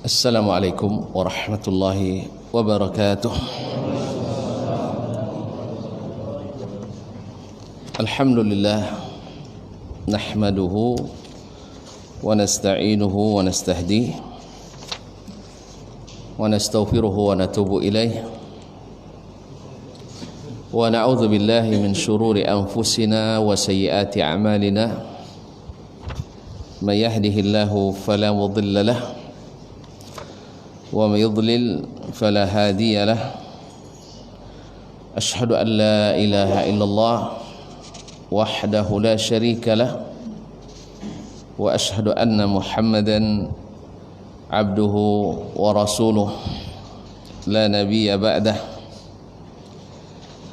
Assalamualaikum warahmatullahi wabarakatuh. Alhamdulillah, nahmaduhu wa nasta'inuhu wa nastahdihi wa nastaghfiruhu wa natubu ilaih wa na'udzu billahi min shururi anfusina wa sayyiati a'malina. May yahdihillahu fala mudilla lahu ومن يضلل فلا هادي له. أشهد أن لا إله إلا الله وحده لا شريك له وأشهد أن محمدا عبده ورسوله لا نبي بعده.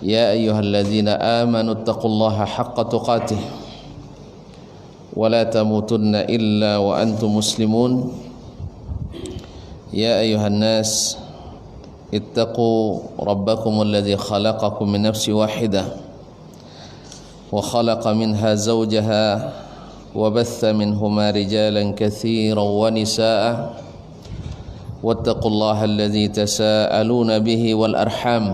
يا أيها الذين آمنوا اتقوا الله حق تقاته ولا تموتن إلا وأنتم مسلمون. يا أيها الناس اتقوا ربكم الذي خلقكم من نفس واحدة وخلق منها زوجها وبث منهما رجالا كثيرا ونساء واتقوا الله الذي تساءلون به والأرحام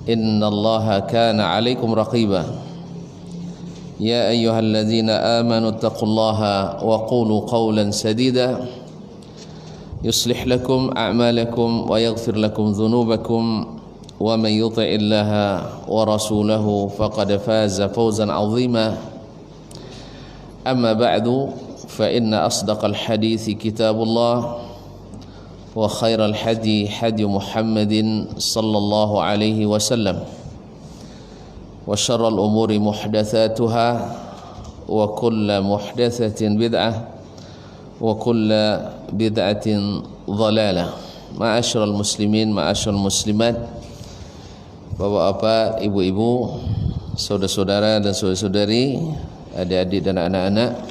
إن الله كان عليكم رقيبا. يا أيها الذين آمنوا اتقوا الله وقولوا قولا سديدا يصلح لكم أعمالكم ويغفر لكم ذنوبكم ومن يطع الله ورسوله فقد فاز فوزا عظيما. أما بعد فإن أصدق الحديث كتاب الله وخير الحدي حدي محمد صلى الله عليه وسلم وشر الأمور محدثاتها وكل محدثة بدعة وكل بدعة ضلالة. Ma'asyiral muslimin, ma'asyiral muslimat, bapak-bapak, ibu-ibu, saudara-saudara dan saudari-saudari, adik-adik dan anak-anak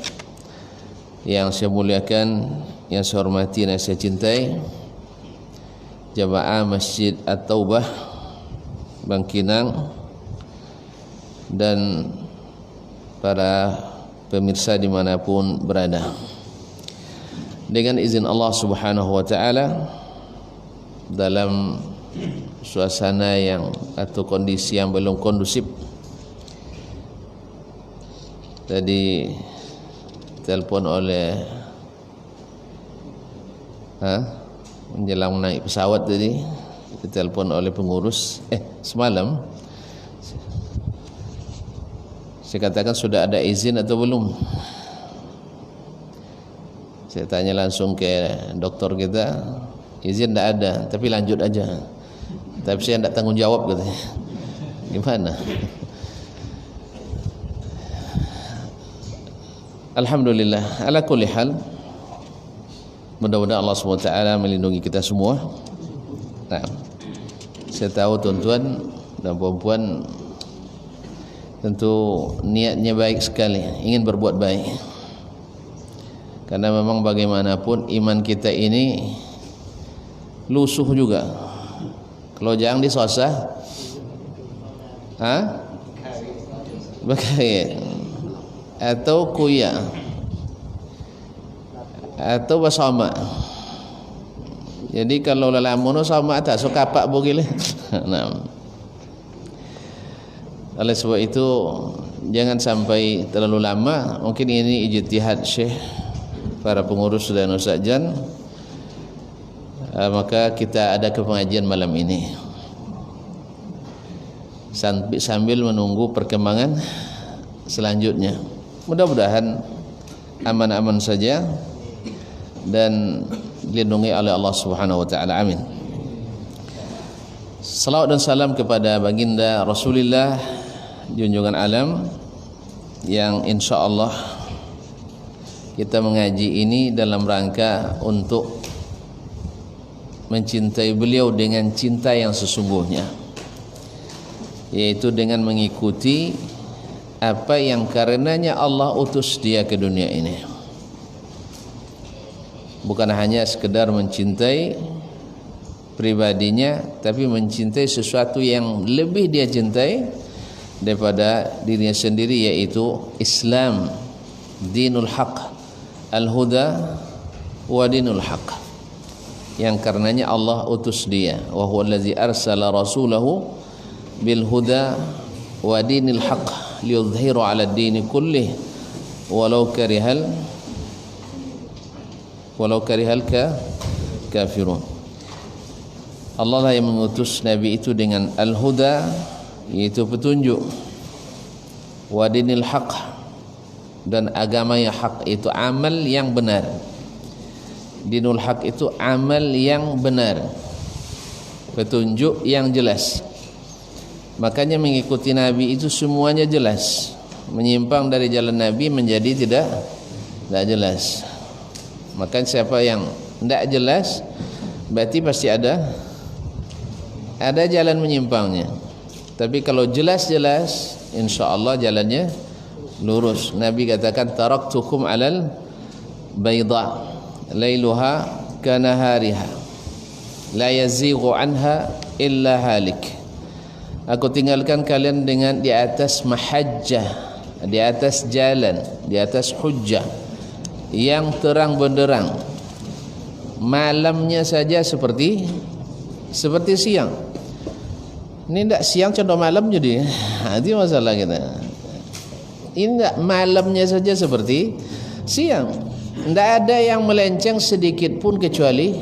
yang saya muliakan, yang saya hormati dan saya cintai, jamaah Masjid At-Taubah Bangkinang dan para pemirsa dimanapun berada. Dengan izin Allah Subhanahu wa ta'ala, dalam suasana yang atau kondisi yang belum kondusif, tadi telepon oleh menjelang naik pesawat, tadi ditelepon oleh pengurus semalam saya katakan sudah ada izin atau belum. Saya tanya langsung ke dokter kita, izin tidak ada, tapi lanjut aja. Tapi saya tidak tanggung jawab katanya. Gimana? Alhamdulillah, ala kulli hal, mudah-mudahan Allah SWT melindungi kita semua. Nah, saya tahu tuan-tuan dan puan-puan tentu niatnya baik sekali, ingin berbuat baik. Karena memang bagaimanapun iman kita ini lusuh juga. Kalau jangan disosah, Bakai atau kuya atau basama. Jadi kalau lalamun sama tak so kapak bugile. Nah. Oleh sebab itu jangan sampai terlalu lama. Mungkin ini ijtihad Syekh, para pengurus dan ustazan, maka kita ada pengajian malam ini sambil menunggu perkembangan selanjutnya. Mudah-mudahan aman-aman saja dan dilindungi oleh Allah Subhanahu wa taala. Amin. Salawat dan salam kepada baginda Rasulullah junjungan alam, yang insyaallah kita mengaji ini dalam rangka untuk mencintai beliau dengan cinta yang sesungguhnya, yaitu dengan mengikuti apa yang karenanya Allah utus dia ke dunia ini. Bukan hanya sekedar mencintai pribadinya, tapi mencintai sesuatu yang lebih dia cintai, daripada dirinya sendiri, yaitu Islam, dinul haq, al-huda wa dinul haq, yang karenanya Allah utus dia. Wa huwa allazi arsala rasulahu bil huda wa dinil haq liyudhhiru 'ala ad-dini kullih walau karihal kafirun. Allah lah yang mengutus Nabi itu dengan al-huda, yaitu petunjuk, wa dinil haq, dan agama yang hak, itu amal yang benar. Dinul haq itu amal yang benar, petunjuk yang jelas. Makanya mengikuti Nabi itu semuanya jelas. Menyimpang dari jalan Nabi menjadi tidak jelas. Maka siapa yang tidak jelas, berarti pasti ada jalan menyimpangnya. Tapi kalau jelas-jelas, insya-Allah jalannya lurus. Nabi katakan, taraktukum alal bayda lailuha kanahariha la yazighu anha illa halik. Aku tinggalkan kalian dengan di atas mahajjah, di atas jalan, di atas hujjah yang terang benderang. Malamnya saja seperti siang. Ini tidak siang contoh malam jadi. Itu masalah kita. Ini tidak, malamnya saja seperti siang. Tidak ada yang melenceng sedikit pun kecuali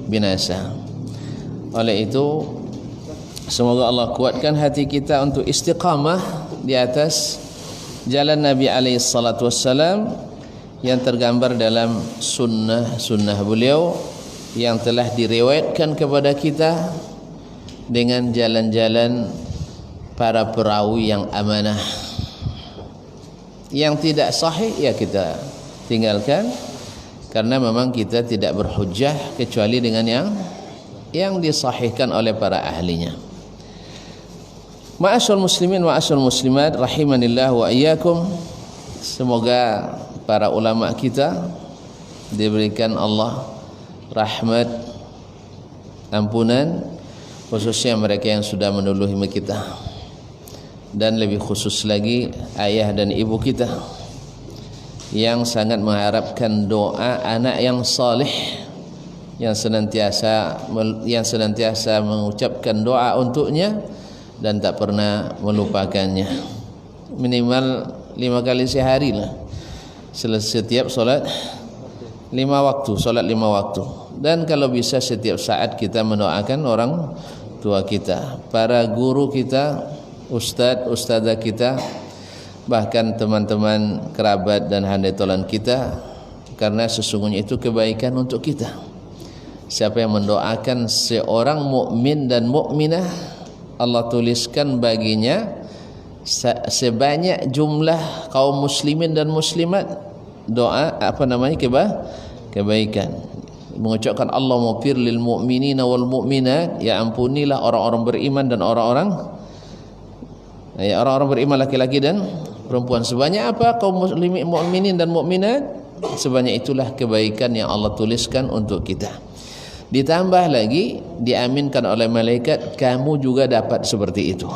binasa. Oleh itu, semoga Allah kuatkan hati kita untuk istiqamah di atas jalan Nabi SAW yang tergambar dalam sunnah beliau yang telah diriwayatkan kepada kita dengan jalan-jalan para perawi yang amanah. Yang tidak sahih ya kita tinggalkan, karena memang kita tidak berhujjah kecuali dengan yang disahihkan oleh para ahlinya. Ma'asyiral muslimin wa ma'asyiral muslimat rahimanillah wa iyyakum. Semoga para ulama kita diberikan Allah rahmat, ampunan, khususnya mereka yang sudah mendahului kita, dan lebih khusus lagi ayah dan ibu kita yang sangat mengharapkan doa anak yang saleh, yang senantiasa mengucapkan doa untuknya dan tak pernah melupakannya. Minimal 5 kali sehari lah, setiap solat 5 waktu, solat 5 waktu. Dan kalau bisa setiap saat kita mendoakan orang tua kita, para guru kita, ustadzah kita, bahkan teman-teman kerabat dan handai tolan kita, karena sesungguhnya itu kebaikan untuk kita. Siapa yang mendoakan seorang mukmin dan mukminah, Allah tuliskan baginya sebanyak jumlah kaum muslimin dan muslimat doa kebaikan. Mengucapkan Allahumma fir lil mu'minina wal mu'minat, ya ampunilah orang-orang beriman dan orang-orang beriman laki-laki dan perempuan. Sebanyak apa kaum muslimin, mukminin dan mukminat, sebanyak itulah kebaikan yang Allah tuliskan untuk kita. Ditambah lagi diaminkan oleh malaikat, kamu juga dapat seperti itu.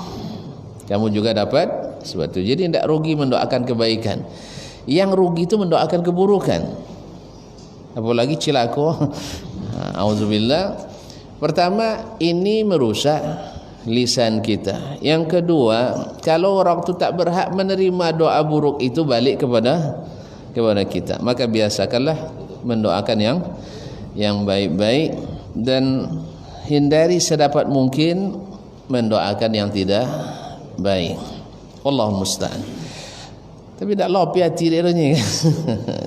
Kamu juga dapat seperti itu. Jadi tidak rugi mendoakan kebaikan. Yang rugi itu mendoakan keburukan. Apalagi cilaka. Auzubillah. Pertama, ini merusak lisan kita. Yang kedua, kalau orang itu tak berhak menerima doa buruk itu balik kepada kita, maka biasakanlah mendoakan yang baik-baik dan hindari sedapat mungkin mendoakan yang tidak baik. Wallahu musta'an. Tapi tak lopi hati dia ni.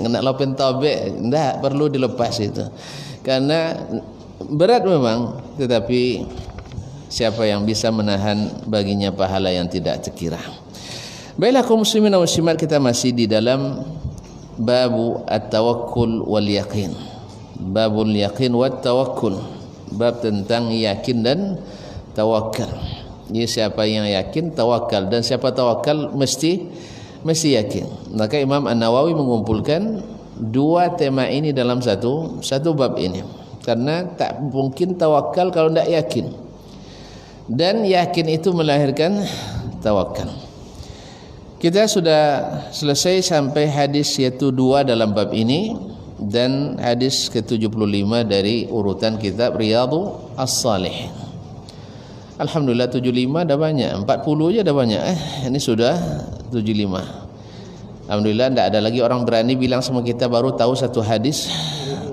Nak lopi taube, tak perlu dilepas itu. Karena berat memang, tetapi siapa yang bisa menahan baginya pahala yang tidak terkira. Baiklah kaum muslimin dan muslimat, kita masih di dalam babu at-tawakkul wal yaqin. Babul yaqin wat tawakkul. Bab tentang yakin dan tawakal. Jadi siapa yang yakin tawakal, dan siapa tawakal mesti yakin. Maka Imam An-Nawawi mengumpulkan dua tema ini dalam satu bab ini, karena tak mungkin tawakal kalau tidak yakin, dan yakin itu melahirkan tawakkal. Kita sudah selesai sampai hadis yaitu 2 dalam bab ini dan hadis ke-75 dari urutan kitab Riyadhus Shalihin. Alhamdulillah 75 dah banyak, 40 je dah banyak. Ini sudah 75. Alhamdulillah tidak ada lagi orang berani bilang sama kita baru tahu satu hadis.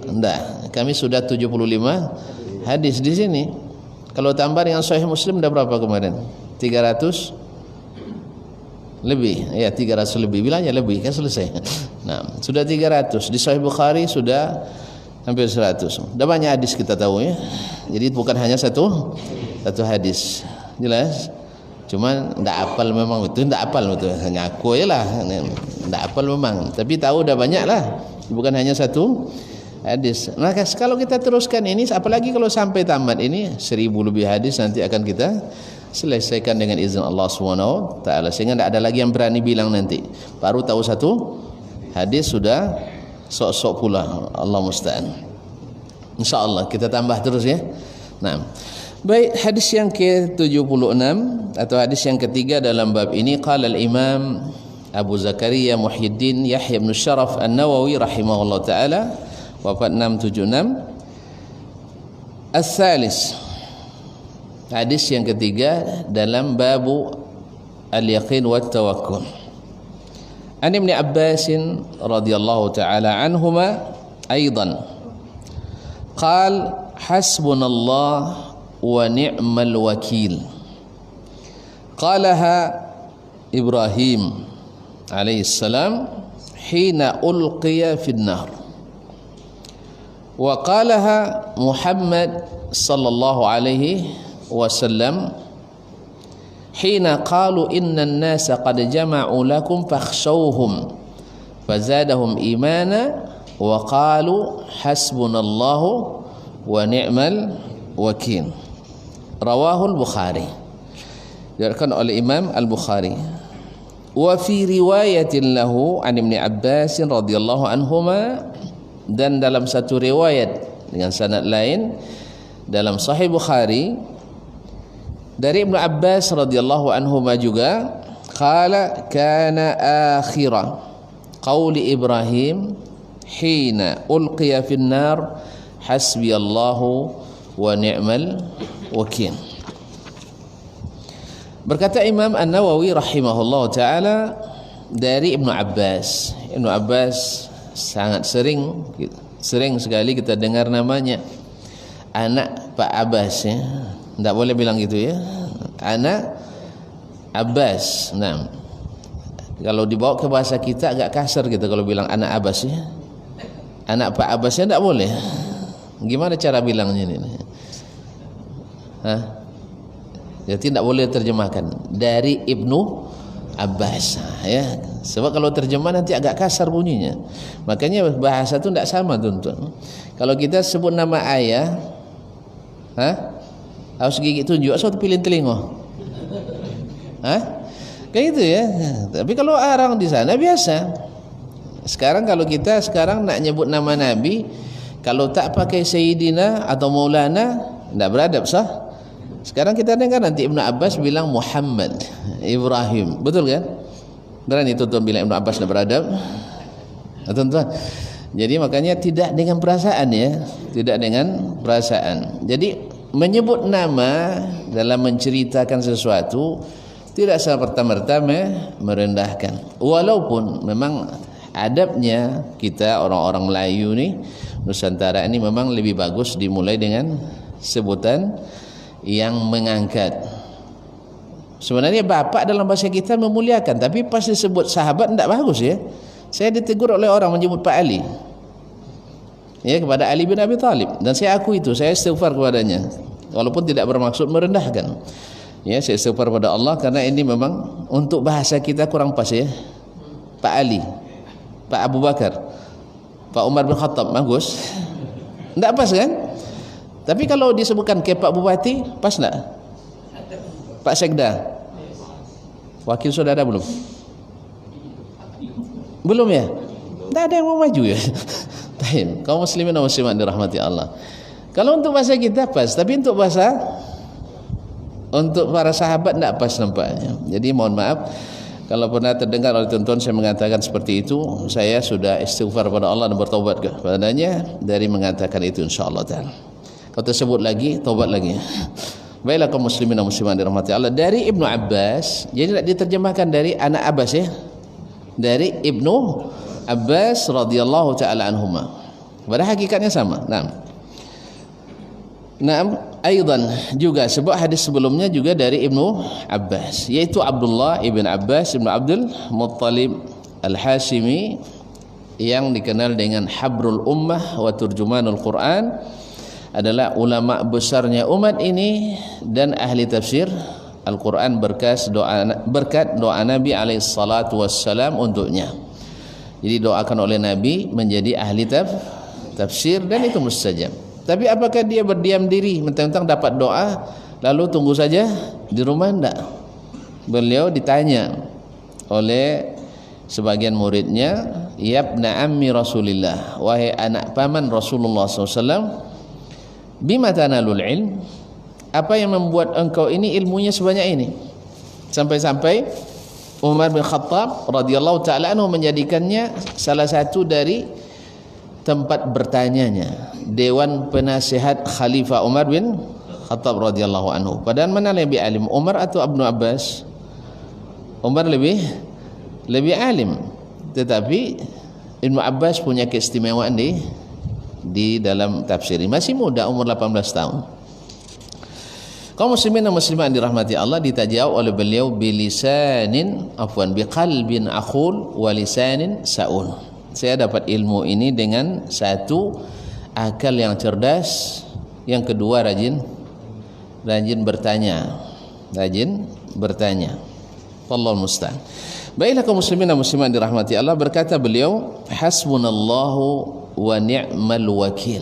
Tidak, kami sudah 75 hadis di sini. Kalau tambah dengan Sahih Muslim dah berapa kemarin? 300 lebih, ya 300 lebih, bilangnya lebih kan selesai. Nah, sudah 300. Di Sahih Bukhari sudah hampir 100. Dah banyak hadis kita tahu ya. Jadi bukan hanya satu hadis. Jelas? Cuma enggak hafal memang itu, enggak hafal betul. Hanya aku ajalah. Enggak hafal memang, tapi tahu dah banyak lah. Bukan hanya satu hadis. Nah, kalau kita teruskan ini, apalagi kalau sampai tamat ini 1000 lebih hadis nanti akan kita selesaikan dengan izin Allah SWT, sehingga tidak ada lagi yang berani bilang nanti baru tahu satu hadis sudah sok-sok pula. Allah musta'an. InsyaAllah kita tambah terus ya. Nah, baik, hadis yang ke-76 atau hadis yang ketiga dalam bab ini, qala al-imam Abu Zakaria Muhyiddin Yahya bin Sharaf An-Nawawi rahimahullah ta'ala, wafat 676. As-salis, hadis yang ketiga dalam babu al-yaqin wa tawakkul. An Ibn Abbas radhiyallahu ta'ala anhuma aidan qal hasbunallah wa ni'mal wakil. Qalaha Ibrahim alaihi salam hina ulqiya fi an-nar, wa qalaha Muhammad sallallahu alaihi wasallam hina qalu innan nasa qad jama'u lakum fakhshawhum fazadahum imana wa qalu hasbunallahu wa ni'mal wakil. Rawahul Bukhari, diriwayatkan oleh Imam Al-Bukhari. Wa fi riwayatin lahu an Ibn Abbas radhiyallahu anhuma, dan dalam satu riwayat dengan sanad lain dalam Sahih Bukhari dari Ibnu Abbas radhiyallahu anhuma juga, qala kana akhira qauli Ibrahim hina ulqiya fin nar hasbiyallahu wa ni'mal wakil. Berkata Imam An-Nawawi rahimahullah ta'ala dari Ibnu Abbas. Ibnu Abbas sangat sering sekali kita dengar namanya, anak Pak Abbas ya. Tidak boleh bilang gitu ya, anak Abbas. Nah, kalau dibawa ke bahasa kita agak kasar gitu kalau bilang anak Abbas ya. Anak Pak Abbas ya tidak boleh. Gimana cara bilangnya ini? Jadi tidak boleh terjemahkan dari Ibnu Abbas ya. Sebab kalau terjemah nanti agak kasar bunyinya. Makanya bahasa itu tidak sama tuan-tuan. Kalau kita sebut nama ayah, harus gigi tunjuk, suatu pilih telinga. Kayak gitu ya. Tapi kalau orang di sana biasa. Sekarang kalau kita sekarang nak nyebut nama Nabi, kalau tak pakai Sayyidina atau Maulana, tidak beradab sah. Sekarang kita dengar nanti Ibnu Abbas bilang Muhammad Ibrahim, betul kan? Berani tuan-tuan bilang Ibnu Abbas tidak beradab, tuan-tuan. Jadi makanya tidak dengan perasaan ya, tidak dengan perasaan. Jadi menyebut nama dalam menceritakan sesuatu tidak serta-merta merendahkan. Walaupun memang adabnya kita orang-orang Melayu ni, Nusantara ini memang lebih bagus dimulai dengan sebutan yang mengangkat. Sebenarnya bapak dalam bahasa kita memuliakan, tapi pas disebut sahabat tidak bagus ya. Saya ditegur oleh orang menyebut Pak Ali ya, kepada Ali bin Abi Thalib, dan saya akui itu, saya istighfar kepadanya walaupun tidak bermaksud merendahkan ya. Saya istighfar kepada Allah karena ini memang untuk bahasa kita kurang pas ya. Pak Ali, Pak Abu Bakar, Pak Umar bin Khattab bagus, tidak pas kan? Tapi kalau disebutkan ke Pak Bupati pas tidak? Pak Sekda, wakil saudara belum? Belum ya? Tidak ada yang mau maju ya. Kaum muslimin dan muslimat dirahmati Allah. Kalau untuk bahasa kita pas, tapi untuk bahasa Untuk para sahabat tidak pas nampaknya. Jadi mohon maaf kalau pernah terdengar oleh tuan-tuan saya mengatakan seperti itu, saya sudah istighfar kepada Allah dan bertaubat kepadanya dari mengatakan itu insyaallah taala. Kalau tersebut lagi, taubat lagi. Baiklah kaum muslimin dan muslimat dirahmati Allah. Dari Ibnu Abbas, jadi tidak diterjemahkan dari anak Abbas ya. Dari Ibnu Abbas radhiyallahu taala anhuma. Pada hakikatnya sama. Naam, aidan juga sebuah hadis sebelumnya juga dari Ibnu Abbas, yaitu Abdullah ibn Abbas ibn Abdul Muttalib Al-Hashimi yang dikenal dengan Habrul Ummah wa Turjumanul Quran, adalah ulama besarnya umat ini dan ahli tafsir Al-Quran berkat doa Nabi alaihi salatu wassalam untuknya. Jadi doakan oleh Nabi menjadi ahli tafsir dan itu mustajab. Tapi apakah dia berdiam diri mentang-mentang dapat doa lalu tunggu saja di rumah? Tidak. Beliau ditanya oleh sebagian muridnya, "Yabna ammi Rasulillah, wahai anak paman Rasulullah SAW, bima tanalul ilm, apa yang membuat engkau ini ilmunya sebanyak ini?" Sampai-sampai Umar bin Khattab radhiyallahu ta'ala anhu menjadikannya salah satu dari tempat bertanyanya Dewan Penasihat Khalifah Umar bin Khattab radhiyallahu anhu. Padahal mana lebih alim, Umar atau Ibnu Abbas? Umar lebih alim, tetapi Ibnu Abbas punya keistimewaan di dalam tafsir. Masih muda, umur 18 tahun. Kaum muslimin dan muslimat dirahmati Allah, ditajawab oleh beliau biqalbin akhul wa lisanin saun. Saya dapat ilmu ini dengan satu, akal yang cerdas, yang kedua rajin bertanya. Wallahu musta'an. Baiklah kaum muslimin dan muslimat dirahmati Allah, berkata beliau, hasbunallahu wa ni'mal wakil.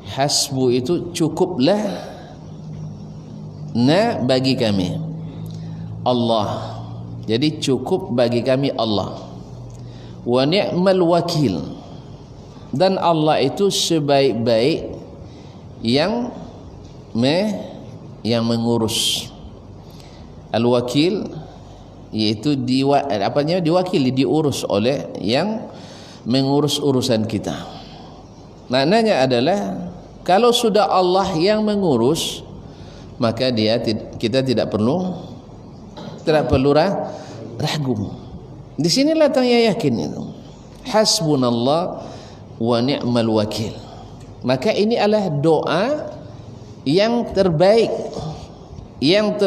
Hasbu itu cukuplah bagi kami Allah. Jadi cukup bagi kami Allah. Wa ni'mal wakil, dan Allah itu sebaik-baik yang mengurus. Al-wakil yaitu diwakili, diurus oleh yang mengurus urusan kita. Maknanya adalah kalau sudah Allah yang mengurus, maka kita tidak perlu ragu. Di sini letaknya yakin itu. Hasbunallah wa ni'mal wakil. Maka ini adalah doa yang terbaik, yang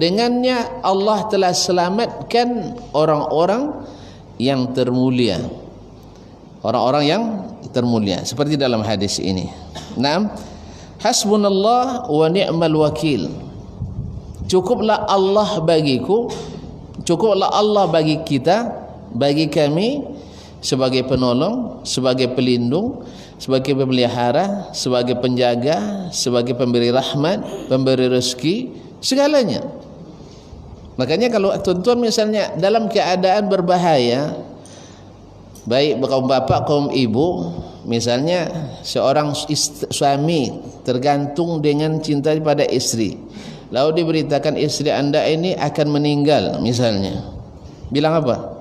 dengannya Allah telah selamatkan orang-orang yang termulia. Orang-orang yang termulia seperti dalam hadis ini. Naam, hasbunallah wa ni'mal wakil. Cukuplah Allah bagiku, cukuplah Allah bagi kita, bagi kami sebagai penolong, sebagai pelindung, sebagai pemelihara, sebagai penjaga, sebagai pemberi rahmat, pemberi rezeki, segalanya. Makanya kalau tuan-tuan misalnya dalam keadaan berbahaya, baik kaum bapak, kaum ibu, misalnya seorang suami tergantung dengan cinta pada istri, lalu diberitakan istri anda ini akan meninggal misalnya, bilang apa?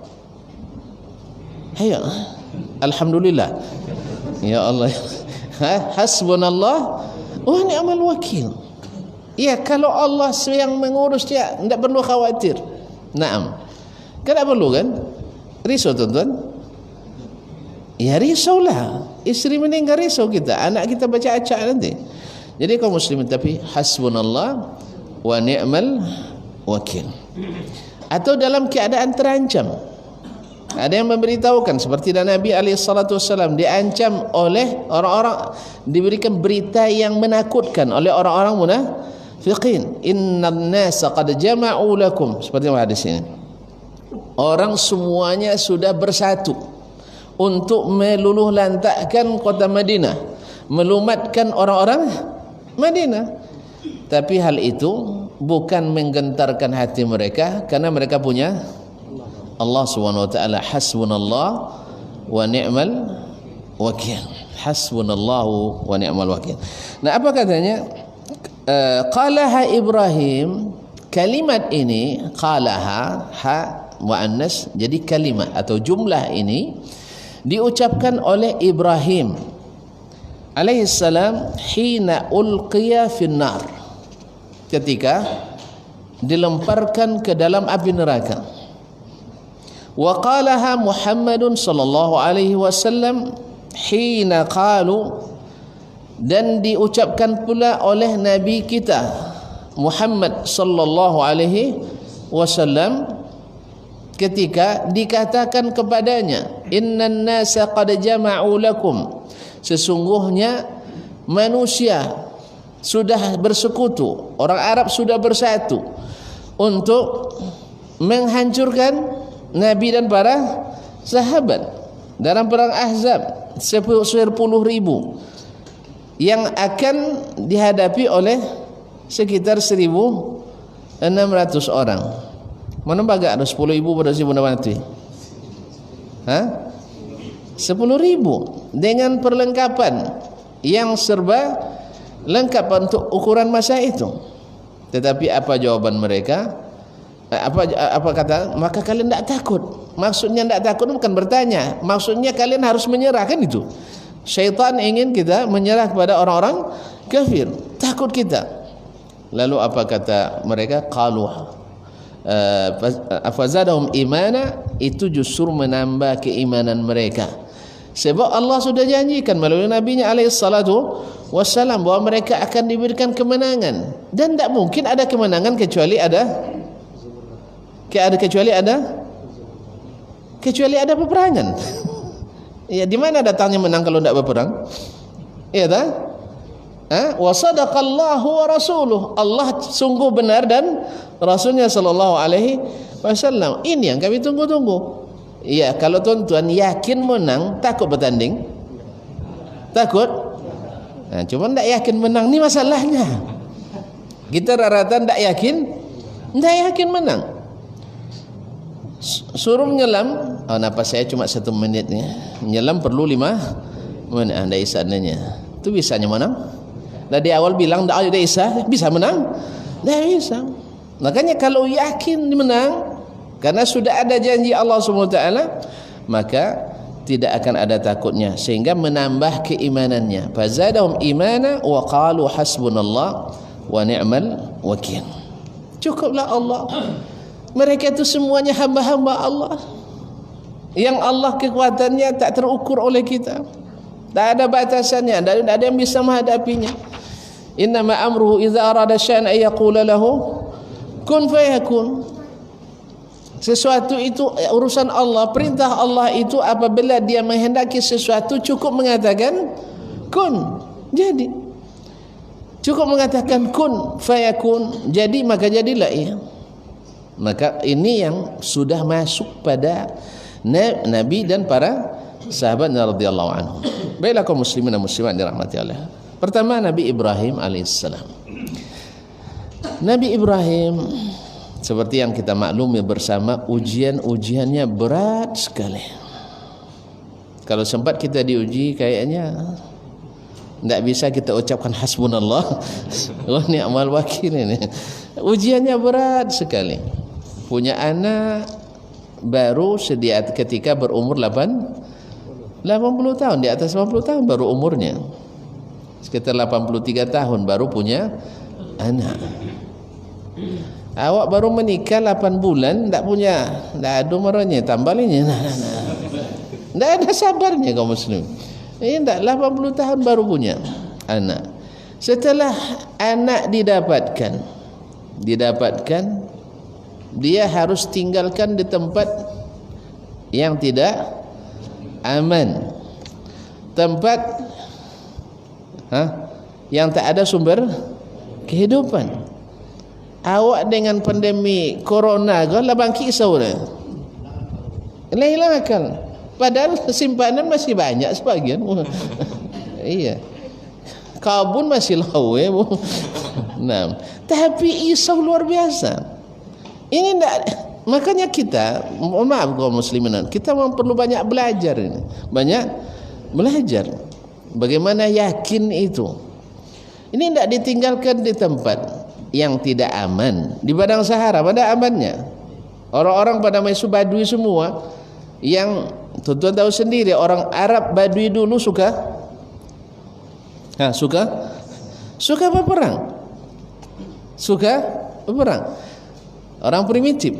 Ayo, alhamdulillah, ya Allah, hasbunallah wa ni'mal wakil. Ya, kalau Allah yang mengurus dia, tidak perlu khawatir. Naam, tidak perlu kan? Risau tuan-tuan. Ya risaulah, istri meninggal risau kita, anak kita baca acak nanti. Jadi kaum muslimin, tapi hasbunallah wa ni'mal wakil. Atau dalam keadaan terancam, ada yang memberitahukan seperti Nabi SAW diancam oleh orang-orang, diberikan berita yang menakutkan oleh orang-orang munafiqin. Innan nasa qad jama'u lakum, seperti hadis ini. Orang semuanya sudah bersatu untuk meluluh lantakkan kota Madinah, melumatkan orang-orang Madinah. Tapi hal itu bukan menggentarkan hati mereka, karena mereka punya Allah Subhanahu wa taala. Hasbunallah wa ni'mal wakil. Hasbunallahu wa ni'mal wakil. Nah, apa katanya? qalaha Ibrahim, kalimat ini qalaha ha muannas, jadi kalimat atau jumlah ini diucapkan oleh Ibrahim alaihi salam hina ulqiya finnar, ketika dilemparkan ke dalam api neraka. Wa qalaha Muhammadun sallallahu alaihi wasallam hina qalu, dan diucapkan pula oleh nabi kita Muhammad sallallahu alaihi wasallam ketika dikatakan kepadanya, innan nasa qad jama'u lakum, sesungguhnya manusia sudah bersekutu, orang Arab sudah bersatu untuk menghancurkan Nabi dan para sahabat dalam perang Ahzab 10.000 yang akan dihadapi oleh sekitar 1.600 orang. Mana bagak ada 10.000 pada 1.000 mati? 10.000 dengan perlengkapan yang serba lengkap untuk ukuran masa itu. Tetapi apa jawaban mereka? Apa kata? Maka kalian tidak takut. Maksudnya tidak takut bukan bertanya, maksudnya kalian harus menyerah, kan itu. Syaitan ingin kita menyerah kepada orang-orang kafir, takut kita. Lalu apa kata mereka? Qalu afazadahum imana, itu justru menambah keimanan mereka. Sebab Allah sudah janjikan melalui nabinya alaihi salatu wassalam bahwa mereka akan diberikan kemenangan, dan tidak mungkin ada kemenangan kecuali ada peperangan. Ya, di mana datangnya menang kalau tidak berperang? Iya tak? Wa sadaqallahu wa rasuluh, Allah sungguh benar dan Rasulnya sallallahu alaihi wasallam. Ini yang kami tunggu-tunggu. Ya, kalau tuan-tuan yakin menang, takut bertanding? Takut? Cuma tidak yakin menang, ni masalahnya. Kita rata-rata tidak yakin menang. Suruh menyelam, nafas saya cuma 1 menit ni. Menyelam perlu 5 menit. Anda isananya. Itu bisanya menang. Dari awal bilang tak ada bisa menang? Tak bisa. Makanya kalau yakin menang, karena sudah ada janji Allah SWT, maka tidak akan ada takutnya, sehingga menambah keimanannya. Fazadahum imana wa qalu hasbunallah wa ni'mal wakil. Cukuplah Allah. Mereka itu semuanya hamba-hamba Allah, yang Allah kekuatannya tak terukur oleh kita, tak ada batasannya, tak ada yang bisa menghadapinya. Innama amruhu idza arada syai'an ay yaqula lahu kun fayakun. Sesuatu itu urusan Allah, perintah Allah itu apabila dia menghendaki sesuatu cukup mengatakan kun, jadi. Cukup mengatakan kun fayakun, jadi maka jadilah ia. Maka ini yang sudah masuk pada Nabi dan para sahabat radhiyallahu anhum. Baiklah kaum muslimin dan muslimat dirahmati Allah. Pertama, Nabi Ibrahim alaihissalam. Nabi Ibrahim, seperti yang kita maklumi bersama, ujiannya berat sekali. Kalau sempat kita diuji, kayaknya tidak bisa kita ucapkan hasbunallah wa ni'mal wakil ini. Ujiannya berat sekali. Punya anak baru ketika berumur 80 tahun, di atas 80 tahun baru umurnya. Sekitar 83 tahun baru punya anak. Awak baru menikah 8 bulan, tak ada umurnya, tambah lagi. Tak ada sabarnya kaum muslim. Ini tak 80 tahun baru punya anak. Setelah anak didapatkan, dia harus tinggalkan di tempat yang tidak aman, tempat yang tak ada sumber kehidupan. Awak dengan pandemi corona kau lah bangkit saudara. Hilang akal. Padahal simpanan masih banyak sebagian. Iya. Kabun masih lawe. Nah, tapi isau luar biasa. Ini enggak, makanya kita, maaf kaum muslimin, kita perlu banyak belajar ini. Banyak belajar bagaimana yakin itu. Ini tidak ditinggalkan di tempat yang tidak aman. Di padang Sahara pada amannya. Orang-orang pada Mesir Badui semua, yang tuan-tuan tahu sendiri, orang Arab Badui dulu suka berperang. Suka berperang. Orang primitif.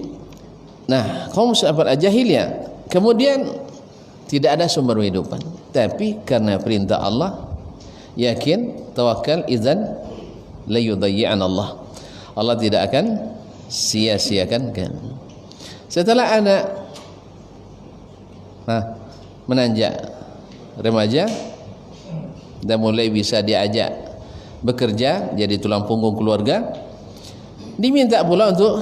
Nah, kaum sahabat jahiliyah, kemudian tidak ada sumber kehidupan. Tapi karena perintah Allah, yakin, tawakal, idzan la yudayyi'an Allah. Allah tidak akan sia-siakan kan. Setelah anak menanjak remaja dan mulai bisa diajak bekerja, jadi tulang punggung keluarga, diminta pula untuk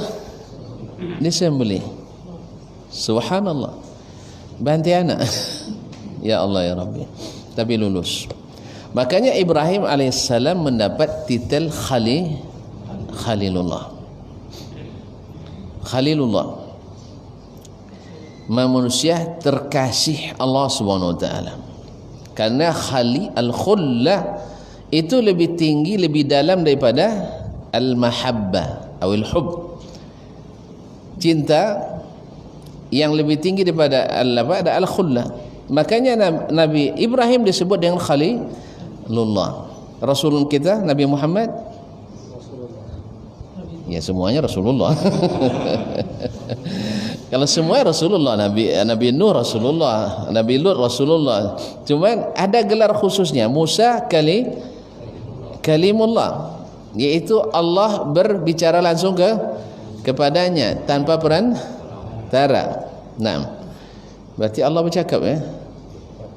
disembelih. Subhanallah, bantai anak. Ya Allah ya Rabbi, tapi lulus. Makanya Ibrahim alaihissalam mendapat titel Khalilullah. Khalilullah, manusia terkasih Allah Subhanahu wa taala. Karena al-khullah itu lebih tinggi, lebih dalam daripada al-mahabbah atau al-hub. Cinta yang lebih tinggi daripada al-khullah. Makanya Nabi Ibrahim disebut dengan Khalilullah. Rasul kita Nabi Muhammad, ya semuanya Rasulullah. Kalau semua Rasulullah, Nabi Nuh Rasulullah, Nabi Lut Rasulullah. Cuman ada gelar khususnya, Musa Kalimullah, yaitu Allah berbicara langsung kepadanya tanpa perantara. Nah, berarti Allah bercakap ya,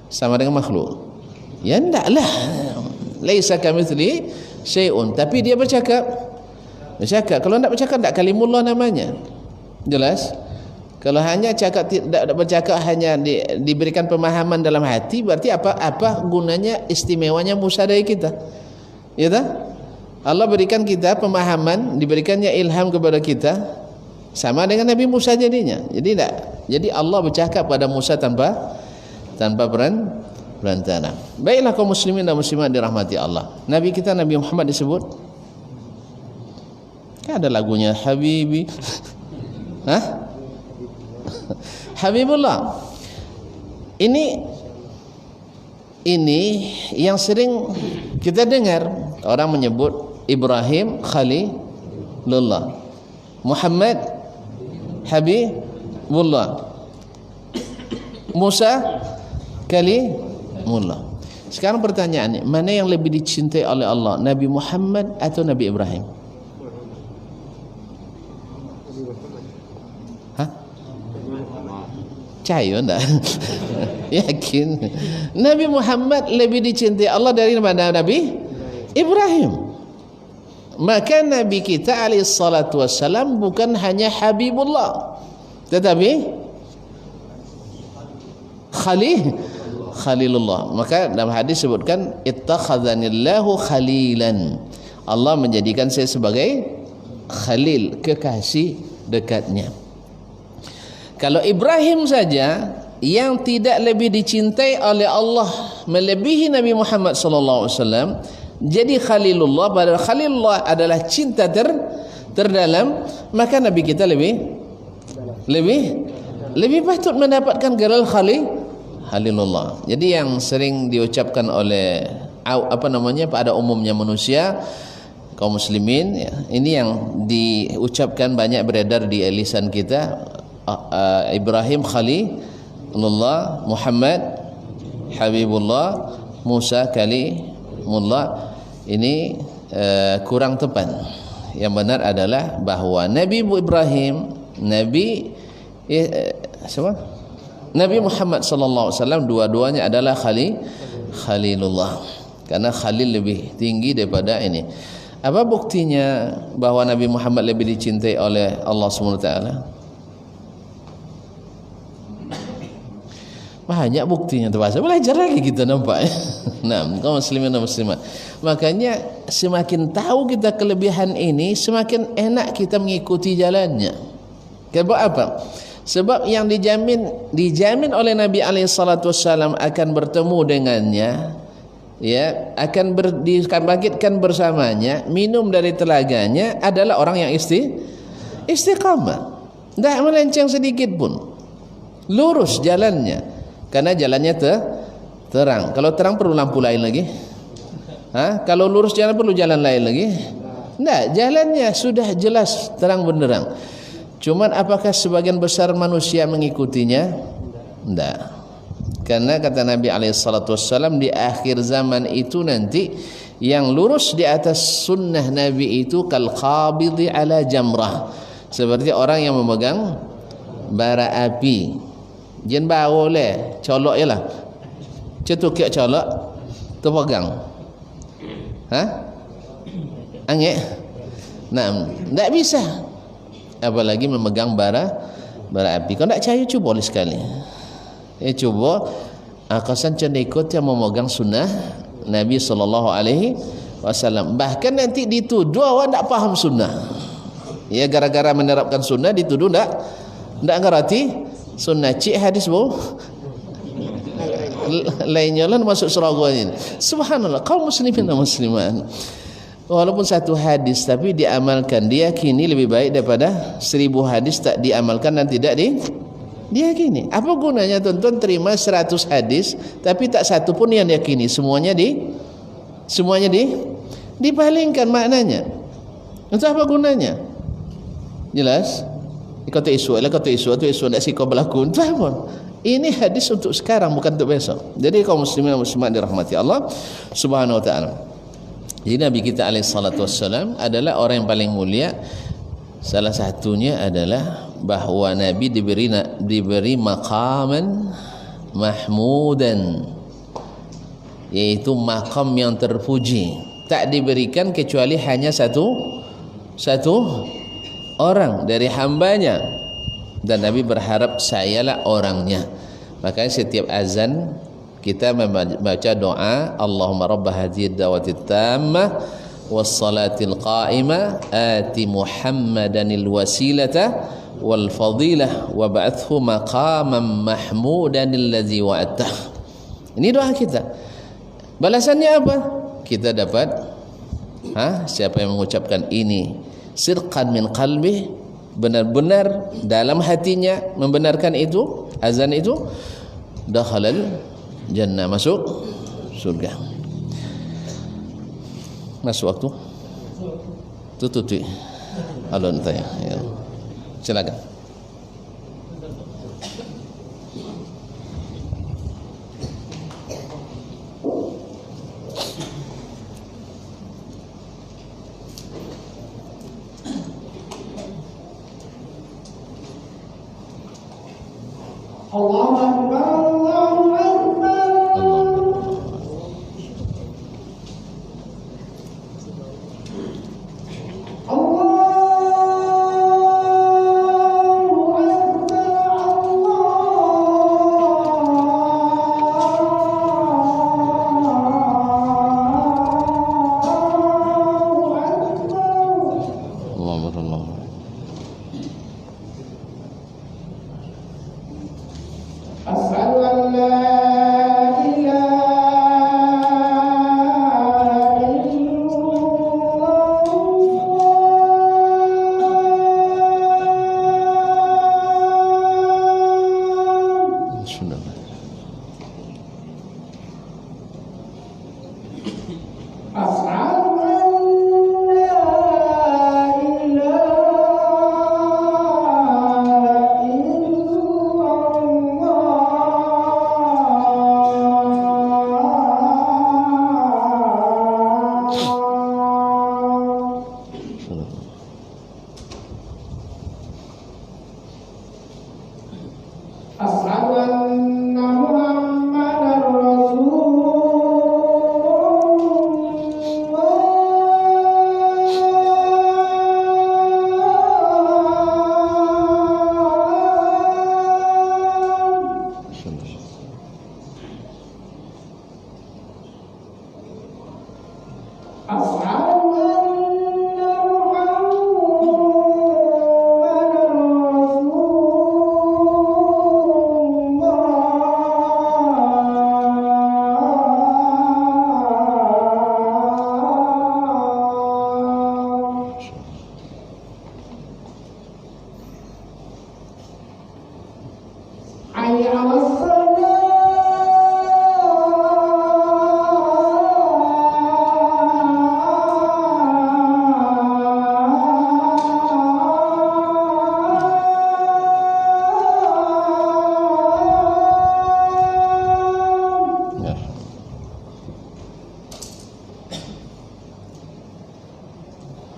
sama dengan makhluk? Ya endaklah. Laisa kamitsli syai'un, tapi dia bercakap. Kalau tidak bercakap, tidak kalimullah namanya. Jelas? Kalau hanya cakap, tidak bercakap, hanya diberikan pemahaman dalam hati, berarti apa gunanya, istimewanya Musa dari kita? Ya tak? Allah berikan kita pemahaman, diberikannya ilham kepada kita, sama dengan Nabi Musa jadinya. Jadi Allah bercakap pada Musa tanpa perantara. Baiklah kaum muslimin dan muslimat dirahmati Allah. Nabi kita Nabi Muhammad disebut, kan ada lagunya Habibi. Habibullah. Ini yang sering kita dengar orang menyebut Ibrahim Khalilullah, Muhammad Habibullah, Musa Kalimullah. Sekarang pertanyaannya, mana yang lebih dicintai oleh Allah, Nabi Muhammad atau Nabi Ibrahim? Cayo enggak? Yakin Nabi Muhammad lebih dicintai Allah daripada Nabi Ibrahim. Maka Nabi kita alaihi salatu wassalam bukan hanya Habibullah, tetapi Khalilullah. Maka dalam hadis sebutkan ittakhadhanillahu khalilan, Allah menjadikan saya sebagai khalil, kekasih dekatnya. Kalau Ibrahim saja yang tidak lebih dicintai oleh Allah melebihi Nabi Muhammad sallallahu alaihi wasallam, jadi Khalilullah, padahal Khalilullah adalah cinta terdalam, maka Nabi kita lebih patut mendapatkan gelar Khalilullah. Jadi yang sering diucapkan oleh pada umumnya manusia, kaum muslimin ya, ini yang diucapkan banyak beredar di lisan kita, Ibrahim Khalilullah, Muhammad Habibullah, Musa Kalimullah. Ini kurang tepat. Yang benar adalah bahawa Nabi Ibrahim, Nabi Muhammad sallallahu alaihi wasallam, dua-duanya adalah Khalilullah. Karena Khalil lebih tinggi daripada ini. Apa buktinya bahawa Nabi Muhammad lebih dicintai oleh Allah Subhanahu wa taala? Banyak buktinya terpaksa. Belajar lagi kita nampak. Nah, kaum muslimin dan muslimat. Makanya semakin tahu kita kelebihan ini, semakin enak kita mengikuti jalannya. Sebab apa? Sebab yang dijamin oleh Nabi alaihi salatu wasallam akan bertemu dengannya, ya akan dibangkitkan bersamanya, minum dari telaganya adalah orang yang istiqamah. Tidak melenceng sedikit pun, lurus jalannya, karena jalannya terang. Kalau terang perlu lampu lain lagi? Kalau lurus jalan perlu jalan lain lagi? Tidak, jalannya sudah jelas terang benderang. Cuman apakah sebagian besar manusia mengikutinya? Tidak. Karena kata Nabi SAW, di akhir zaman itu nanti yang lurus di atas sunnah Nabi itu kal qabidi ala jamrah, seperti orang yang memegang bara api. Jen bawa le colok je lah, cetuk colok terpegang. Angin. Nah, tak bisa. Apalagi memegang bara api. Kau tak percaya, cuba oleh sekali. Cuba akasan cenderikut yang memegang sunnah Nabi SAW. Bahkan nanti dituduh awak tak faham sunnah. Ya, gara-gara menerapkan sunnah dituduh tak ngerti sunnah. Cik hadis bu lainnya lah masuk surga ini. Subhanallah, kaum muslimin dan muslimat, walaupun satu hadis tapi diamalkan, diyakini lebih baik daripada 1000 hadis tak diamalkan dan tidak diyakini. Apa gunanya tuan-tuan terima 100 hadis tapi tak satu pun yang diyakini, semuanya dipalingkan maknanya. Itu apa gunanya? Jelas? Kata isu tu isu nak sikap berlaku. Itu apa? Ini hadis untuk sekarang, bukan untuk besok. Jadi kaum muslimin dan muslimat dirahmati Allah Subhanahu wa taala. Jadi Nabi kita alaihi salatu wassalam adalah orang yang paling mulia. Salah satunya adalah bahawa Nabi diberi maqaman mahmudan, yaitu maqam yang terpuji. Tak diberikan kecuali hanya satu orang dari hambanya, dan Nabi berharap sayalah orangnya. Makanya setiap azan kita membaca doa, Allahumma rabb hadhihi ad-da'wati tammah was-salatil qa'imah ati Muhammadanil wasilata wal fadilah wa ba'athu maqaman mahmudanil ladzi wa'adtah. Ini doa kita. Balasannya apa? Kita dapat siapa yang mengucapkan ini sirqan min qalbi, benar-benar dalam hatinya membenarkan itu azan itu, dakhalal jannah, masuk surga. Masuk waktu tututi alon tanya ya. Silakan. Allahu Akbar, Allahu Akbar.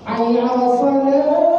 حي على الصلاة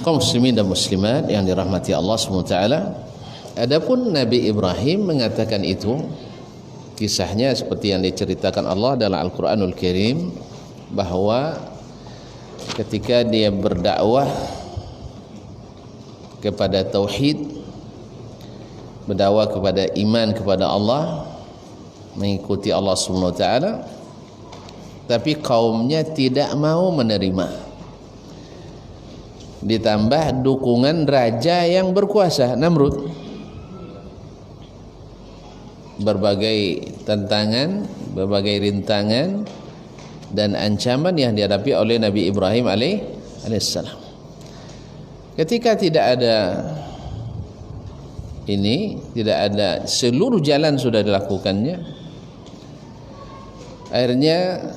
Kaum muslimin dan muslimat yang dirahmati Allah SWT, adapun Nabi Ibrahim mengatakan itu, kisahnya seperti yang diceritakan Allah dalam Al-Quranul Karim, bahwa ketika dia berdakwah kepada tauhid, berdakwah kepada iman kepada Allah, mengikuti Allah SWT, tapi kaumnya tidak mau menerima. Ditambah dukungan raja yang berkuasa, Namrud. Berbagai tantangan, berbagai rintangan dan ancaman yang dihadapi oleh Nabi Ibrahim alaihissalam. Ketika tidak ada ini, tidak ada, seluruh jalan sudah dilakukannya, akhirnya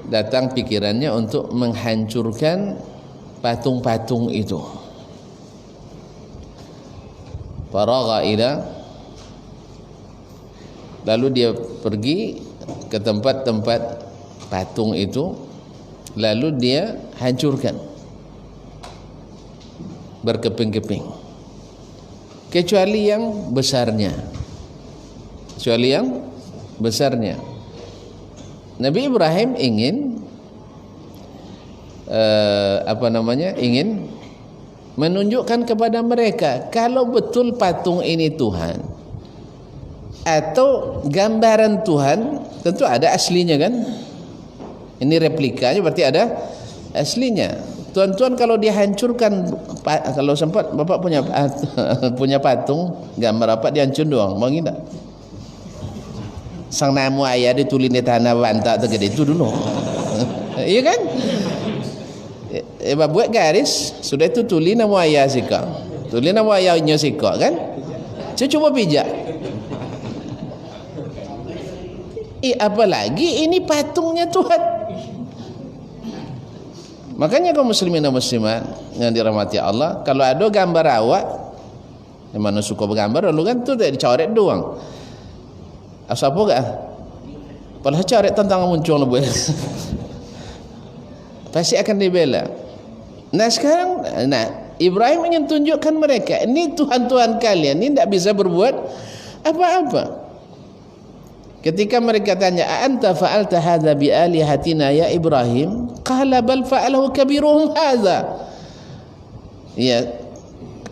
datang pikirannya untuk menghancurkan patung-patung itu. Faragha ila, lalu dia pergi ke tempat-tempat patung itu, lalu dia hancurkan berkeping-keping, kecuali yang besarnya. Kecuali yang besarnya. Nabi Ibrahim ingin ingin menunjukkan kepada mereka kalau betul patung ini Tuhan atau gambaran Tuhan. Tentu ada aslinya kan, ini replikanya berarti ada aslinya. Tuan-tuan kalau dihancurkan, kalau sempat bapak punya patung gambar apa dihancur doang, mau tidak? Sang namu ayah ditulis di tanah bantak tergede itu dulu. Iya kan? Buat garis, sudah itu tulis nama ayah sikap, tulis nama ayahnya sikap kan. Saya coba pijak. Apalagi ini patungnya Tuhan. Makanya kaum muslimin dan muslimat yang dirahmati Allah, kalau ada gambar awak, yang mana suka bergambar dulu kan, tu tak dicoret doang. Asal apa gak? Kalau coret tentang muncul lebih, pasti akan dibela. Nah sekarang, Ibrahim ingin tunjukkan mereka, ini Tuhan-Tuhan kalian, ini tidak bisa berbuat apa-apa. Ketika mereka tanya, anta fa'alta hadza bi alihatina ya Ibrahim? Qala bal fa'alahu kabiruhum hadza. Ya,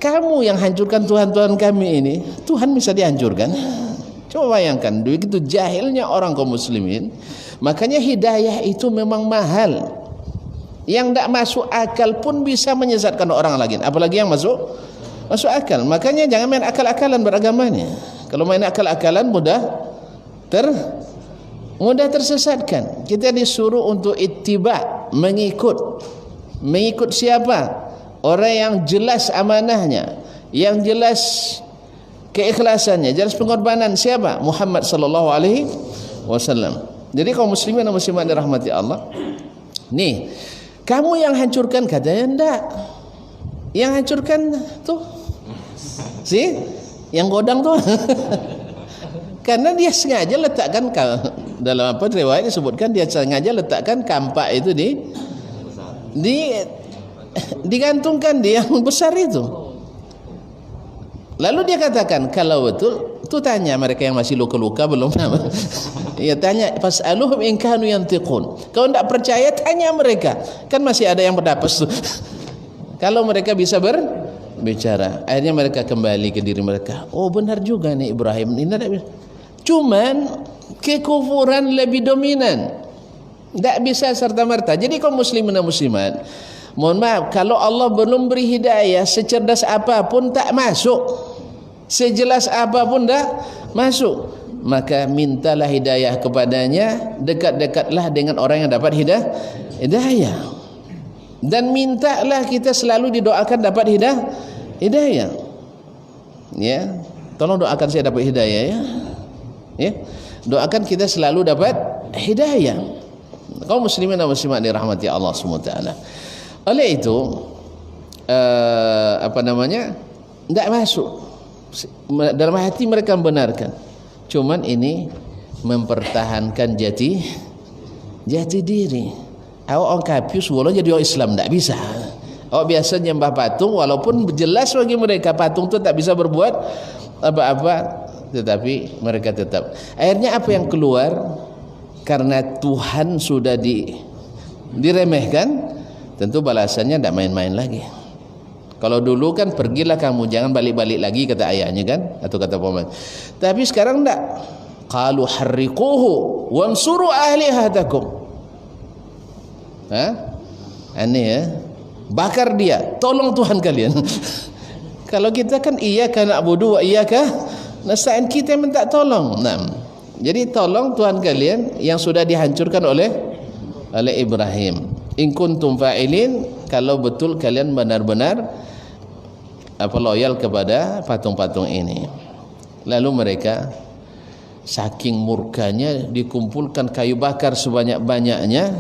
kamu yang hancurkan Tuhan-Tuhan kami ini. Tuhan bisa dihancurkan? Coba bayangkan, begitu jahilnya orang kaum muslimin. Makanya hidayah itu memang mahal. Yang tidak masuk akal pun bisa menyesatkan orang lagi. Apalagi yang masuk akal. Makanya jangan main akal-akalan beragamanya. Kalau main akal-akalan mudah tersesatkan. Kita disuruh untuk ittiba, mengikut siapa? Orang yang jelas amanahnya, yang jelas keikhlasannya, jelas pengorbanan. Siapa? Muhammad sallallahu alaihi wasallam. Jadi kaum muslimin dan muslimat dirahmati Allah. Nih, kamu yang hancurkan, katanya enggak. Yang hancurkan tuh yang godang tuh. Karena dia sengaja letakkan, dalam apa riwayat disebutkan, dia sengaja letakkan kampak itu digantungkan di yang besar itu. Lalu dia katakan, kalau betul, tu tanya mereka yang masih luka-luka belum nama. Ya tanya, fas'aluhum in kanu yantiqun. Kalau tidak percaya, tanya mereka. Kan masih ada yang berdapas tu. Kalau mereka bisa berbicara, akhirnya mereka kembali ke diri mereka. Oh benar juga nih Ibrahim. Cuman kekufuran lebih dominan. Tak bisa serta-merta. Jadi kaum muslimin dan muslimat, mohon maaf, kalau Allah belum beri hidayah, secerdas apapun tak masuk, sejelas apapun tak masuk. Maka mintalah hidayah kepadanya, dekat-dekatlah dengan orang yang dapat hidayah. Dan mintalah kita selalu didoakan dapat hidayah. Ya, tolong doakan saya dapat hidayah ya. Ya, doakan kita selalu dapat hidayah. Kaum muslimin dan muslimat dirahmati Allah SWT. Oleh itu tidak masuk dalam hati mereka membenarkan. Cuman ini mempertahankan jati diri. Awak orang kafir walau jadi orang Islam tidak bisa. Awak biasa nyembah patung, walaupun jelas bagi mereka patung itu tak bisa berbuat apa-apa, tetapi mereka tetap. Akhirnya apa yang keluar? Karena Tuhan sudah diremehkan, tentu balasannya tidak main-main lagi. Kalau dulu kan pergilah kamu, jangan balik-balik lagi, kata ayahnya kan, atau kata paman. Tapi sekarang tidak. Qalu harriquhu wansuru ahlihatakum. Aneh ya. Bakar dia, tolong Tuhan kalian. Kalau kita kan iyyaka na'budu wa iyyaka nasta'in, kita minta tolong. Jadi tolong Tuhan kalian yang sudah dihancurkan oleh Ibrahim. In kuntum fa'ilin, kalau betul kalian benar-benar loyal kepada patung-patung ini. Lalu mereka saking murkanya dikumpulkan kayu bakar sebanyak-banyaknya,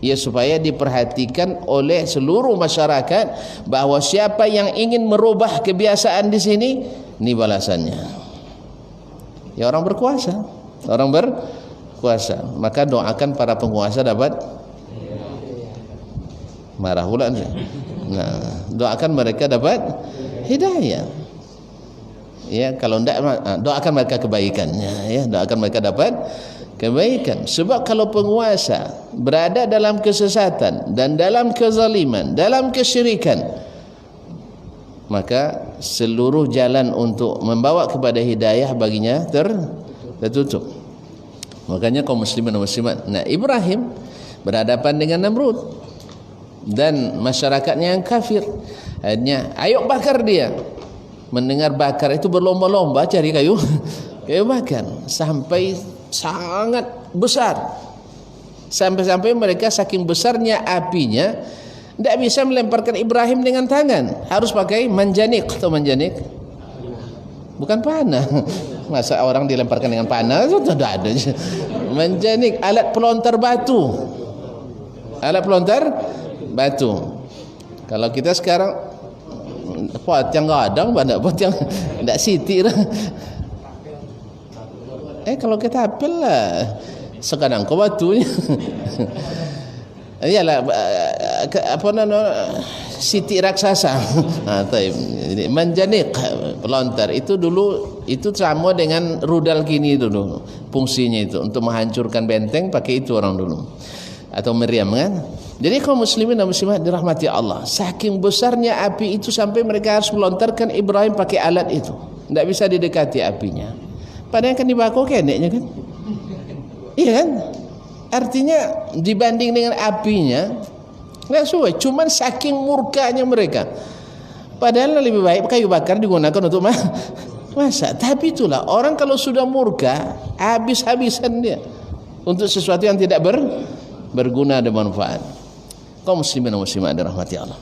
ya supaya diperhatikan oleh seluruh masyarakat bahwa siapa yang ingin merubah kebiasaan di sini, ini balasannya. Ya orang berkuasa. Maka doakan para penguasa dapat marah pula. Doakan mereka dapat hidayah. Ya, kalau tidak doakan mereka kebaikannya, ya, doakan mereka dapat kebaikan. Sebab kalau penguasa berada dalam kesesatan dan dalam kezaliman, dalam kesyirikan, maka seluruh jalan untuk membawa kepada hidayah baginya tertutup. Makanya kaum muslimin dan muslimat, Ibrahim berhadapan dengan Namrud dan masyarakatnya yang kafir. Akhirnya ayo bakar dia. Mendengar bakar itu berlomba-lomba cari kayu bakar sampai sangat besar. Sampai mereka saking besarnya apinya tidak bisa melemparkan Ibrahim dengan tangan, harus pakai manjanik. Atau manjanik bukan panah. Masa orang dilemparkan dengan panah? Itu tidak ada. Manjanik, alat pelontar batu. Kalau kita sekarang pot yang gadang, pot yang tidak siti lah. Kalau kita apel lah, sekarang kau batunya. Iyalah, siti raksasa. Manjanik, pelontar itu dulu itu sama dengan rudal kini dulu. Fungsinya itu untuk menghancurkan benteng, pakai itu orang dulu. Atau meriam kan. Jadi kaum muslimin dan muslimat dirahmati Allah, saking besarnya api itu sampai mereka harus melontarkan Ibrahim pakai alat itu. Tidak bisa didekati apinya. Padahal kan dibakar keneknya kan. Iya kan? Artinya dibanding dengan apinya nggak sesuai. Cuman saking murkanya mereka. Padahal lebih baik kayu bakar digunakan untuk masak. Tapi itulah orang kalau sudah murka habis-habisan dia untuk sesuatu yang tidak berguna dan manfaat. Kaum muslimin dan muslimat dirahmati Allah.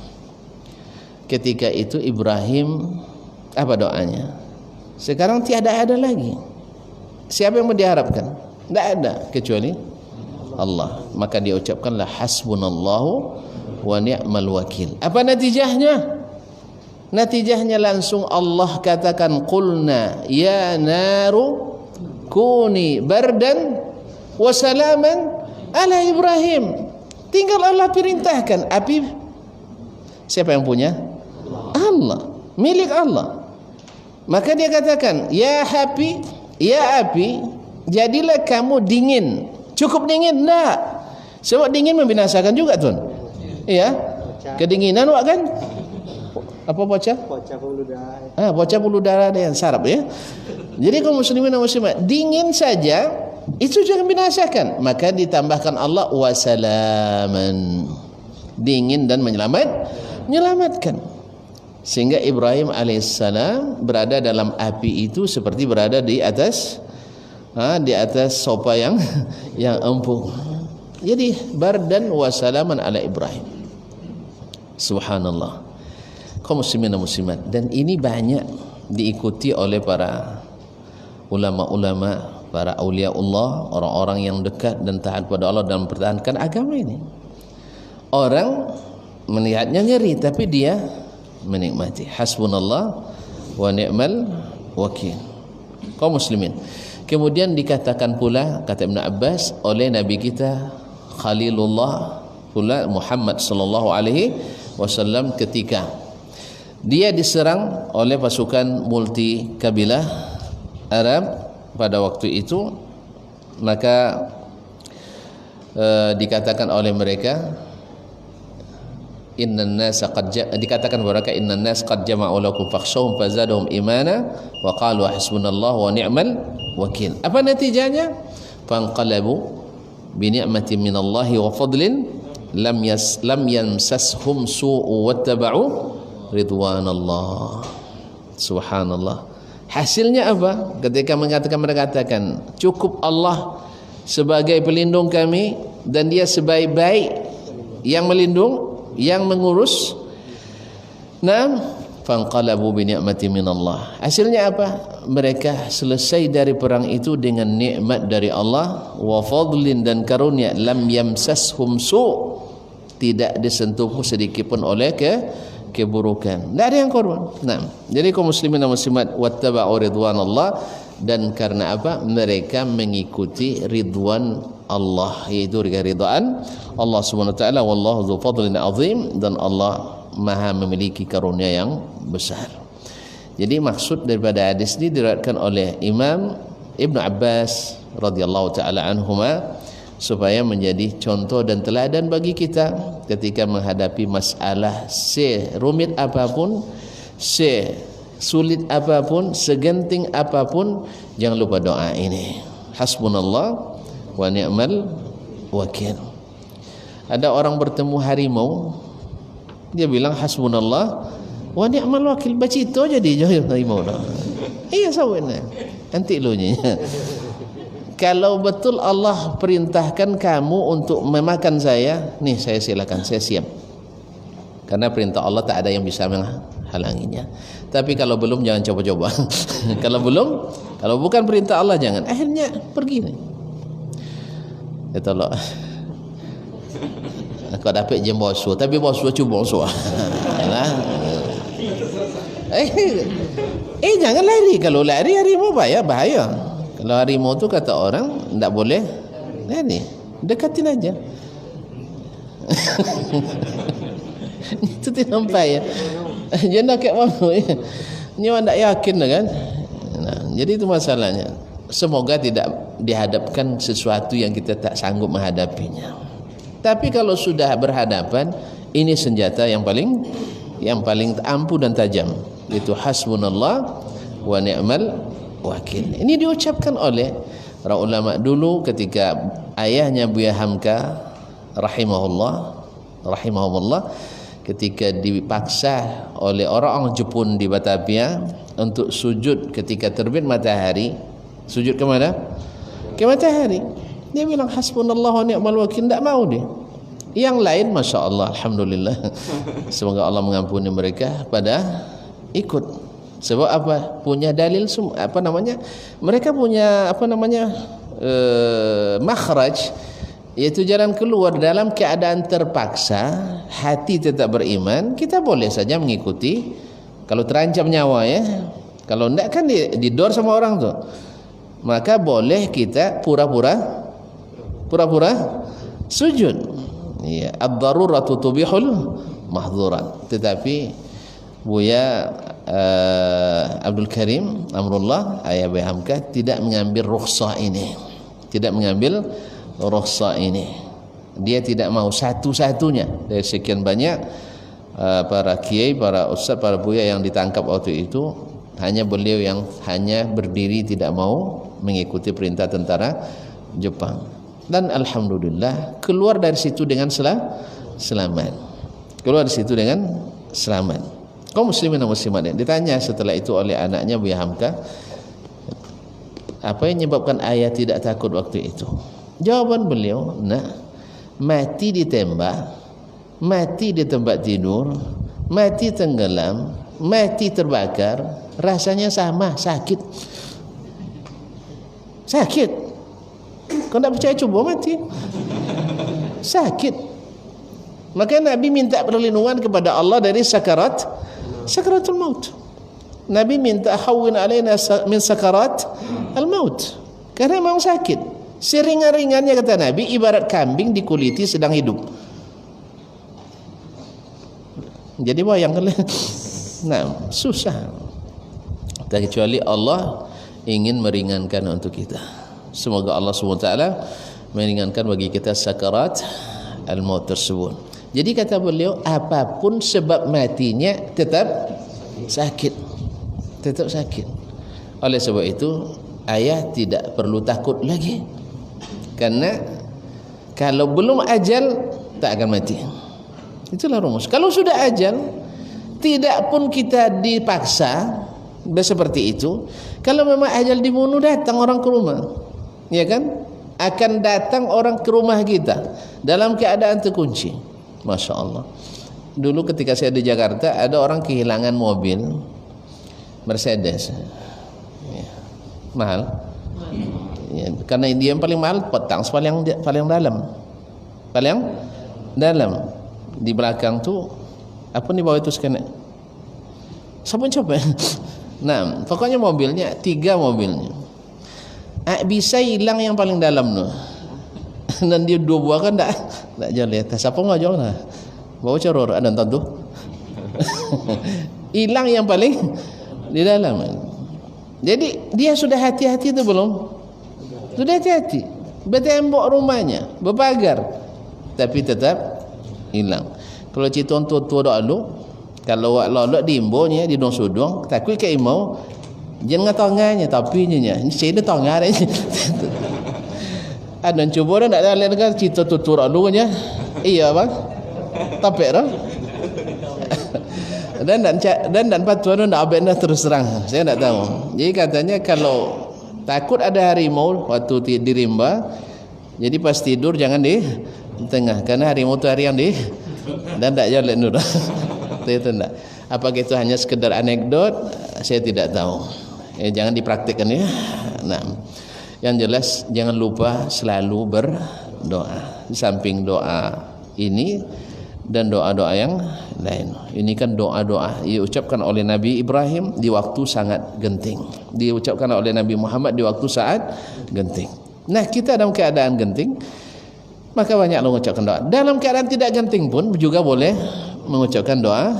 Ketika itu Ibrahim apa doanya? Sekarang tiada ada lagi. Siapa yang mau diharapkan? Tidak ada kecuali Allah. Maka dia ucapkanlah hasbunallahu wa ni'mal wakil. Apa natijahnya? Natijahnya langsung Allah katakan qulna ya naru kuni bardan wa salaman ala Ibrahim. Tinggal Allah perintahkan api. Siapa yang punya? Allah, milik Allah. Maka dia katakan ya api, jadilah kamu dingin. Cukup dingin? Enggak. Sebab dingin membinasakan juga tuan. Iya. Kedinginan wak kan? Apa bocah? Bocah puludara. Bocah puludara yang sarap ya. Jadi kaum muslimin dan muslimat, dingin saja itu juga membinasakan. Maka ditambahkan Allah wasalaman. Dingin dan menyelamatkan. Sehingga Ibrahim alaihissalam berada dalam api itu seperti berada di atas sopa yang empuk. Jadi bardan wasalaman ala Ibrahim. Subhanallah. Kaum muslimin dan muslimat, dan ini banyak diikuti oleh para ulama-ulama, para aulia Allah, orang-orang yang dekat dan taat pada Allah dalam mempertahankan agama ini. Orang melihatnya ngeri tapi dia menikmati. Hasbunallah wa ni'mal wakil. Kaum muslimin. Kemudian dikatakan pula kata Ibn Abbas oleh Nabi kita Khalilullah pula Muhammad sallallahu alaihi wasallam ketika dia diserang oleh pasukan multi kabilah Arab pada waktu itu, maka dikatakan oleh mereka innan nas dikatakan mereka innan nas qad jama'u lakum fakhshawhum fazadahum imana wa qalu hasbunallahu wa ni'mal wakil. Apa natijanya? Fanqalabu bi ni'matin minallahi wa fadlin lam yamsashum su'u wattaba'u ridwanallah. Subhanallah. Hasilnya apa? Ketika mereka katakan cukup Allah sebagai pelindung kami dan dia sebaik-baik yang melindung, yang mengurus. Naam, fanqalabu bi ni'mati minallah. Hasilnya apa? Mereka selesai dari perang itu dengan nikmat dari Allah wa fadlin dan karunia lam yamsashum su', tidak disentuh sedikit pun oleh keburukan. Tidak ada yang korban. Nah, jadi kaum muslimin dan muslimat wattaba'u ridwanallah, dan karena apa? Mereka mengikuti ridwan Allah, yaitu ridwan Allah Subhanahu wa taala. Wallahu dzu fadlin azim, dan Allah Maha memiliki karunia yang besar. Jadi maksud daripada hadis ini diriwayatkan oleh Imam Ibn Abbas radhiyallahu taala anhuma supaya menjadi contoh dan teladan bagi kita ketika menghadapi masalah serumit apapun, sesulit apapun, segenting apapun, jangan lupa doa ini. Hasbunallah wa ni'mal wakil. Ada orang bertemu harimau, dia bilang hasbunallah wa ni'mal wakil. Baca itu aja dia harimau dah. Iya sawena. Nanti lu nya. Kalau betul Allah perintahkan kamu untuk memakan saya, nih saya silakan, saya siap. Karena perintah Allah tak ada yang bisa menghalanginya. Tapi kalau belum jangan coba-coba. kalau bukan perintah Allah jangan. Akhirnya pergi nih. Ya tolong. Kau dapat je boswa, tapi boswa cuba boswa. Jangan lari. Kalau lari harimau bahaya. Kalau harimau tu kata orang tak boleh lari, dekatin aja. Itu tidak nampak ya. Jangan kayak malu ya. Ni orang tak yakin kan. Nah, jadi itu masalahnya. Semoga tidak dihadapkan sesuatu yang kita tak sanggup menghadapinya. Tapi kalau sudah berhadapan, ini senjata yang paling ampuh dan tajam. Itu hasbunallah wa ni'mal wakil. Ini diucapkan oleh para ulama dulu ketika ayahnya Buya Hamka rahimahullah ketika dipaksa oleh orang Jepun di Batavia untuk sujud ketika terbit matahari. Sujud ke mana? Ke matahari. Dia bilang hasbunallah wa ni'mal wakil, tidak mau dia. Yang lain Masya Allah, Alhamdulillah, semoga Allah mengampuni mereka, pada ikut. Sebab apa? Punya dalil, mereka punya makhraj, yaitu jalan keluar dalam keadaan terpaksa, hati tetap beriman. Kita boleh saja mengikuti kalau terancam nyawa, ya. Kalau tidak kan didor sama orang tu, maka boleh kita pura-pura sujud. Ya, ad-daruratu tubihul mahdzurat. Tetapi Buya Abdul Karim Amrullah, ayah Buya Hamka, tidak mengambil rukhsah ini. Dia tidak mau satu-satunya dari sekian banyak para kiai, para ustaz, para buya yang ditangkap waktu itu, hanya beliau yang hanya berdiri tidak mau mengikuti perintah tentara Jepang. Dan alhamdulillah keluar dari situ dengan selamat. Kaum muslimin dan muslimat, ditanya setelah itu oleh anaknya Buya Hamka, apa yang menyebabkan ayah tidak takut waktu itu? Jawaban beliau, mati ditembak, mati di tempat tidur, mati tenggelam, mati terbakar, rasanya sama, sakit. Kau tak percaya, coba mati, sakit. Maka Nabi minta perlindungan kepada Allah dari sakaratul maut. Nabi minta hawwin alaina min sakarat al-maut, karena memang sakit. Seringan-ringannya kata Nabi, ibarat kambing dikuliti sedang hidup. Jadi bayangkanlah, susah. Kecuali Allah ingin meringankan untuk kita. Semoga Allah SWT meringankan bagi kita sakarat al-maut tersebut. Jadi kata beliau, apapun sebab matinya tetap sakit. Oleh sebab itu ayah tidak perlu takut lagi, karena kalau belum ajal tak akan mati. Itulah rumus. Kalau sudah ajal, tidak pun kita dipaksa seperti itu. Kalau memang ajal dibunuh, datang orang ke rumah, ya kan? Akan datang orang ke rumah kita dalam keadaan terkunci. Masya Allah. Dulu ketika saya di Jakarta, ada orang kehilangan mobil Mercedes, ya, mahal, ya, karena dia yang paling mahal, petang paling dalam di belakang tu, apa nih bawah itu sekarang? Siapa coba? Pokoknya mobilnya 3 mobilnya. Bisa hilang yang paling dalam tu. Dan dia 2 buah kan tak jalan atas. Siapa enggak jalan lah. Bawa coror ada tentu. Hilang yang paling di dalam. Jadi dia sudah hati-hati itu belum? Sudah hati-hati. Bertembok rumahnya, berpagar, tapi tetap hilang. Kalau citon tua dulu, kalau wak lolok dimbonya di dong sudong, takut ke imau, jangan tonganya tapi nya. Ini saya dah tongah dah. Ada cuba dah nak lihat kan citon tua dulu nya. Iya bang. Tapek dah. Dan patuan nak abang dah terus terang. Saya tak tahu. Jadi katanya kalau takut ada harimau waktu di rimba, jadi pas tidur jangan di tengah, karena harimau tu hari yang di dan tak jalan nur. Itu tak. Apakah itu hanya sekedar anekdot? Saya tidak tahu. Jangan dipraktikkan ya. Yang jelas jangan lupa selalu berdoa. Di samping doa ini dan doa-doa yang lain. Ini kan doa-doa diucapkan oleh Nabi Ibrahim di waktu sangat genting, diucapkan oleh Nabi Muhammad di waktu saat genting. Nah, kita dalam keadaan genting, maka banyak mengucapkan doa. Dalam keadaan tidak genting pun juga boleh mengucapkan doa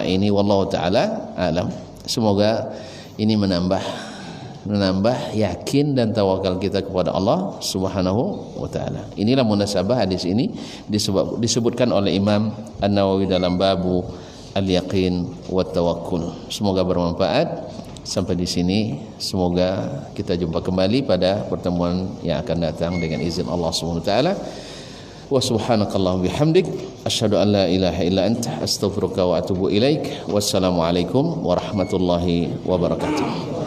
ini. Wallahu taala alam. Semoga ini menambah yakin dan tawakal kita kepada Allah Subhanahu wa taala. Inilah munasabah hadis ini disebutkan oleh Imam An-Nawawi dalam babu al-yaqin wa tawakkul. Semoga bermanfaat. Sampai di sini, semoga kita jumpa kembali pada pertemuan yang akan datang dengan izin Allah Subhanahu wa taala. Wa subhanakallahumma bihamdik asyhadu an la ilaha illa anta astaghfiruka wa atubu ilaik. Wassalamualaikum warahmatullahi wabarakatuh.